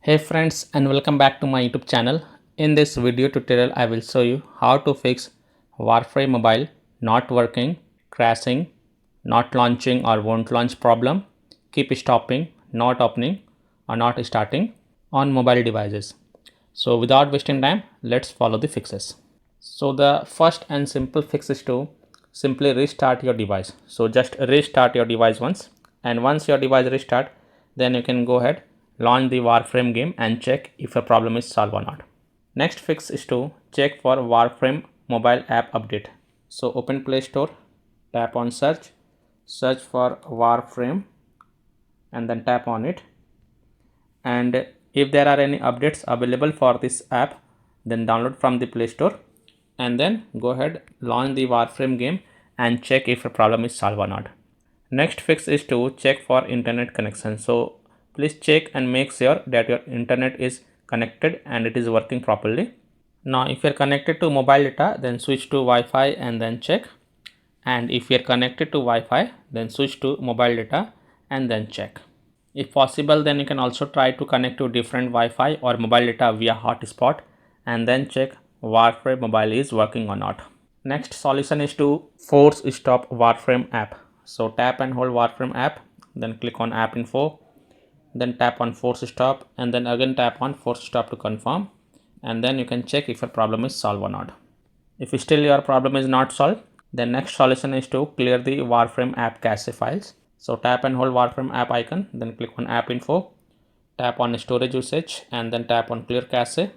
Hey friends, and welcome back to my YouTube channel. In this video tutorial I will show you how to fix Warframe Mobile not working, crashing, not launching or won't launch problem, keep stopping, not opening or not starting on mobile devices. So without wasting time, let's follow the fixes. So the first and simple fix is to simply restart your device. So just restart your device once, and once your device restart, then you can go ahead, launch the Warframe game and check if a problem is solved or not. Next fix is to check for Warframe mobile app update. So open Play Store, tap on search for Warframe and then tap on it. And if there are any updates available for this app, then download from the Play Store and then go ahead, launch the Warframe game and check if a problem is solved or not. Next fix is to check for internet connection. So please check and make sure that your internet is connected and it is working properly. Now if you are connected to mobile data, then switch to Wi-Fi and then check. And if you are connected to Wi-Fi, then switch to mobile data and then check. If possible, then you can also try to connect to different Wi-Fi or mobile data via hotspot and then check Warframe mobile is working or not. Next solution is to force stop Warframe app. So tap and hold Warframe app, then click on app info, then tap on force stop and then again tap on force stop to confirm, and then you can check if your problem is solved or not. If still your problem is not solved, then next solution is to clear the Warframe app cache files. So tap and hold Warframe app icon, then click on app info, tap on storage usage and then tap on clear cache,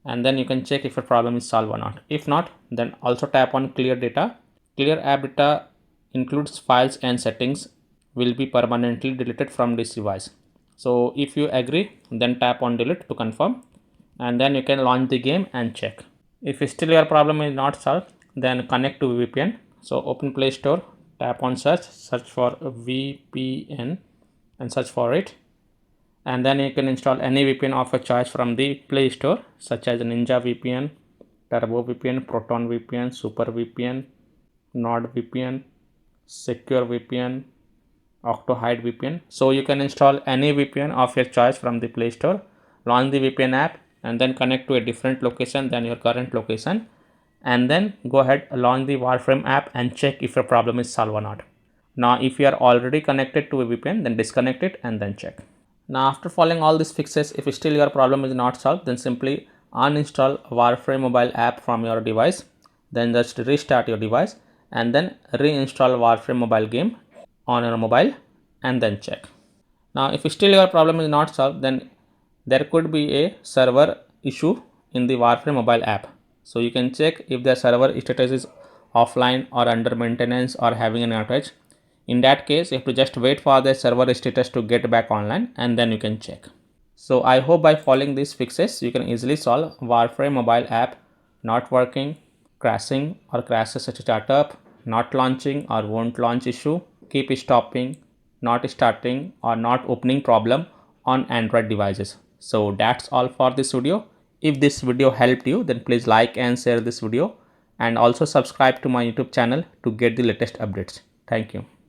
and then you can check if your problem is solved or not. If not, then also tap on clear data. Clear app data includes files and settings will be permanently deleted from this device. So if you agree, then tap on delete to confirm, and then you can launch the game and check. If still your problem is not solved, then connect to VPN. So open Play Store, tap on search for VPN and search for it, and then you can install any VPN of your choice from the Play Store, such as Ninja VPN, Turbo VPN, Proton VPN, Super VPN, Nord VPN, Secure VPN, Octohide VPN. So you can install any VPN of your choice from the Play Store, launch the VPN app and then connect to a different location than your current location, and then go ahead, launch the Warframe app and check if your problem is solved or not. Now if you are already connected to a VPN, then disconnect it and then check. Now after following all these fixes, if still your problem is not solved, then simply uninstall Warframe mobile app from your device, then just restart your device and then reinstall Warframe mobile game on your mobile and then check. Now if still your problem is not solved, then there could be a server issue in the Warframe mobile app. So you can check if the server status is offline or under maintenance or having an outage. In that case, you have to just wait for the server status to get back online and then you can check. So I hope by following these fixes, you can easily solve Warframe mobile app not working, crashing or crashes at startup, not launching or won't launch issue, keep stopping, not starting or not opening problem on Android devices. So that's all for this video. If this video helped you, then please like and share this video and also subscribe to my YouTube channel to get the latest updates. Thank you.